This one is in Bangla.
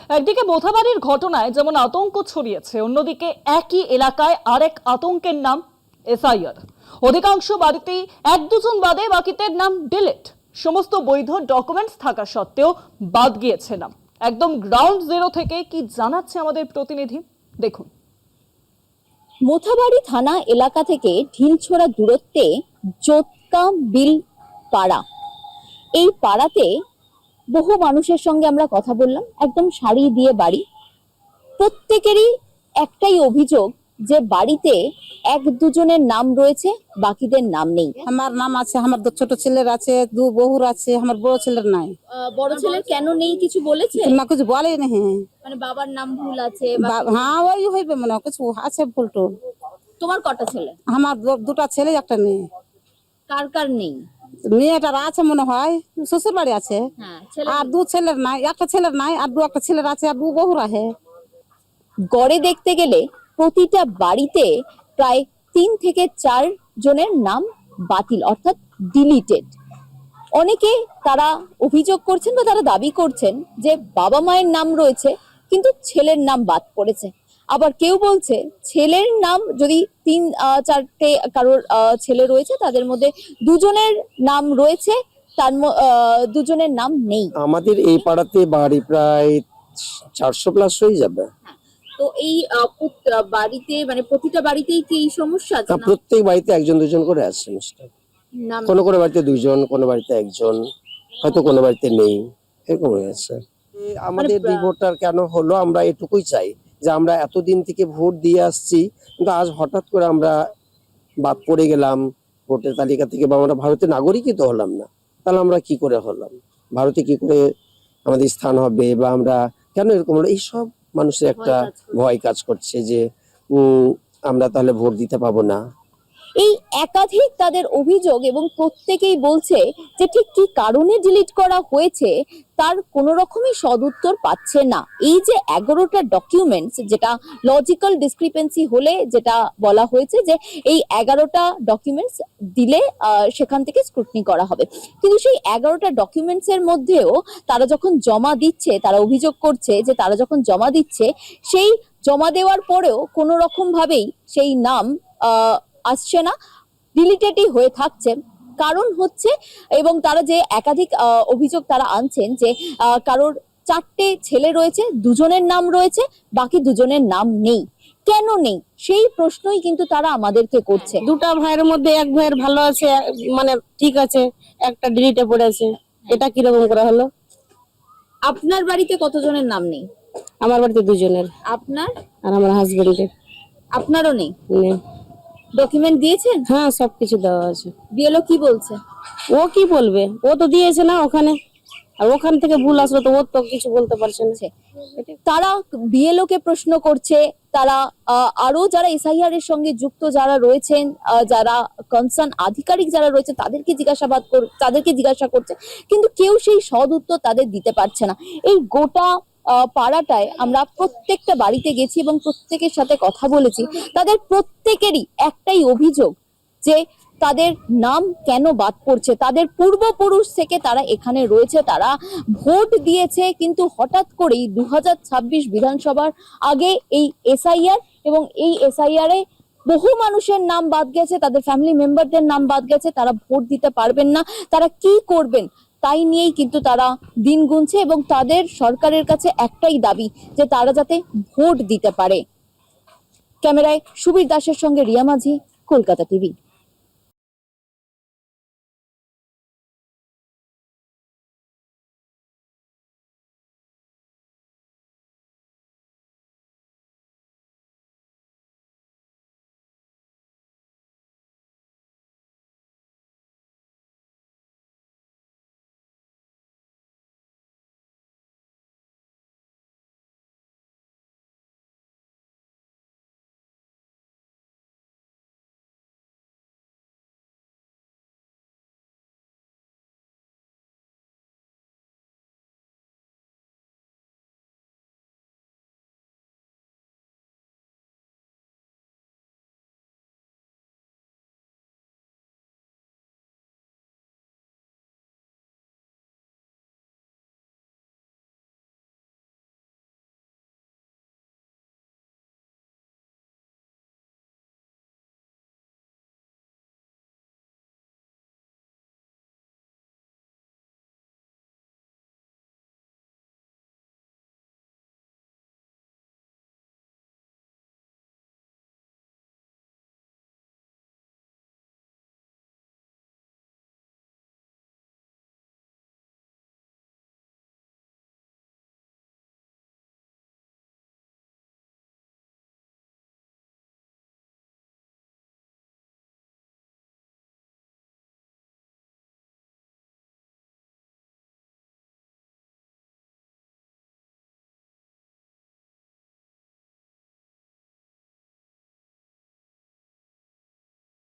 একদিকে মোথাবাড়ির ঘটনায় যেমন আতঙ্ক ছড়িয়েছে, অন্যদিকে একই এলাকায় আরেক আতঙ্কের নাম এসআইআর। অধিকাংশ বাড়িতেই এক দুজন বাদে বাকিদের নাম ডিলিট। সমস্ত বৈধ ডকুমেন্টস থাকা সত্ত্বেও বাদ গিয়েছে নাম। একদম গ্রাউন্ড জিরো থেকে কি জানাচ্ছে আমাদের প্রতিনিধি, দেখুন। মোথাবাড়ি থানা এলাকা থেকে ঢিলছোড়া দূরত্বে জোতকা বিল পাড়া। এই পাড়াতে বহু মানুষের সঙ্গে আমরা কথা বললাম, একদম সারি দিয়ে বাড়ি। প্রত্যেকেরই একটাই অভিযোগ যে বাড়িতে এক দুজনের নাম রয়েছে, বাকিদের নাম নেই। আমার নাম আছে, আমার ছোট ছেলের আছে, দু বহুর আছে, আমার বড় ছেলের নাই। বড় ছেলের কেন নেই কিছু বলেছে? না কিছু বলে না। মানে বাবার নাম ভুল আছে? হ্যাঁ ওই হইবে, মনে হয় কিছু আছে ভুল টুল। তোমার কটা ছেলে? আমার দুটা ছেলে একটা মেয়ে। কার কার নেই? মেয়েটার আছে মনে হয়, শ্বশুর বাড়ি আছে। আর দু ছেলের নাই, একটা ছেলের নাই, আর একটা ছেলের আছে, আর দু বহুর আছে। গড়ে দেখতে গেলে প্রতিটা বাড়িতে প্রায় 3 থেকে 4 জনের নাম বাতিল, অর্থাৎ ডিলিটেড। অনেকে তারা অভিযোগ করছেন বা তারা দাবি করছেন যে বাবা মায়ের নাম রয়েছে কিন্তু ছেলের নাম বাদ পড়েছে। আবার কেউ বলছে ছেলের নাম যদি 3-4টে কারোর ছেলে রয়েছে, তাদের মধ্যে দুজনের নাম রয়েছে, তার দুজনের নাম নেই। আমাদের এই পাড়াতে বাড়ি প্রায় 400 প্লাস হয়ে যাবে। তো এই বাড়িতে মানে প্রতিটা বাড়িতেই কি এই সমস্যা আছে? প্রত্যেক বাড়িতে একজন দুজন করে আছে মিস্টার। কোনো কোনো বাড়িতে দুইজন, কোনো বাড়িতে একজন, হয়তো কোনো বাড়িতে নেই, এরকম হয়ে আছে। আমাদের ভোটার কেন হলো, আমরা এটুকুই চাই যে আমরা এতদিন থেকে ভোট দিয়ে আসছি, কিন্তু আজ হঠাৎ করে আমরা বাদ পড়ে গেলাম ভোটের তালিকা থেকে, বা আমরা ভারতের নাগরিকই তো হলাম না। তাহলে আমরা কি করে হলাম, ভারতে কি করে আমাদের স্থান হবে, বা আমরা কেন এরকম হলো, এইসব মানুষের একটা ভয় কাজ করছে যে আমরা তাহলে ভোট দিতে পাবো না। এই একাধিক তাদের অভিযোগ, এবং প্রত্যেকেই বলছে যে ঠিক কি কারণে ডিলিট করা হয়েছে তার কোনো রকমই সদুত্তর পাচ্ছে না। এই যে 11টা ডকুমেন্টস, যেটা লজিক্যাল ডিসক্রিপেন্সি হলে যেটা বলা হয়েছে যে এই 11টা ডকুমেন্টস দিলে সেখান থেকে স্ক্রুটনি করা হবে, কিন্তু সেই 11টা ডকুমেন্টস এর মধ্যেও তারা যখন জমা দিচ্ছে, তারা অভিযোগ করছে যে তারা যখন জমা দিচ্ছে, সেই জমা দেওয়ার পরেও কোনো রকম ভাবেই সেই নাম আসছে না, ডিলিটেডই হয়ে থাকছে। কারণ হচ্ছে, এবং তারা যে একাধিক অভিযোগ তারা আনছেন যে কারোর 4টে ছেলে রয়েছে, দুজনের নাম রয়েছে, বাকি দুজনের নাম নেই। কেন নেই সেই প্রশ্নই কিন্তু তারা আমাদেরকে করছে। দুটা ভাইয়ের মধ্যে এক ভাইয়ের ভালো আছে, মানে ঠিক আছে, একটা ডিলিটে পড়েছে, এটা কিরকম করে হলো? আপনার বাড়িতে কতজনের নাম নেই? আমার বাড়িতে দুজনের। আপনার আর আমার হাজবেন্ডের। আপনারও নেই? ডকুমেন্ট দিয়েছেন? হ্যাঁ সবকিছু দেওয়া আছে। বিএলও কি বলছে? ও কি বলবে, ও তো দিয়েছে না ওখানে, আর ওখান থেকে ভুল আসলো তো ও তো কিছু বলতে পারছে না। তারা বিএলও কে প্রশ্ন করছে, তারা আরো যারা এসআইআর এর সঙ্গে যুক্ত যারা রয়েছেন, যারা কনসার্ন আধিকারিক যারা রয়েছে তাদেরকে জিজ্ঞাসা করছে, কিন্তু কেউ সেই সদ উত্তর তাদের দিতে পারছে না। এই গোটা পাড়াটায় আমরা প্রত্যেকটা বাড়িতে গেছি এবং প্রত্যেকের সাথে কথা বলেছি, তাদের প্রত্যেকেরই একটাই অভিযোগ যে তাদের নাম কেন বাদ পড়ছে। তাদের পূর্বপুরুষ থেকে তারা এখানে রয়েছে, তারা ভোট দিয়েছে, কিন্তু হঠাৎ করেই 2026 বিধানসভার আগে এই এসআইআর, এবং এই এসআইআর এ বহু মানুষের নাম বাদ গেছে, তাদের ফ্যামিলি মেম্বারদের নাম বাদ গেছে, তারা ভোট দিতে পারবেন না। তারা কি করবেন তাই নিয়েই কিন্তু তারা দিন গুনছে, এবং তাদের সরকারের কাছে একটাই দাবি যে তারা যাতে ভোট দিতে পারে। ক্যামেরায় সুবীর দাসের সঙ্গে রিয়া মাঝি, কলকাতা টিভি।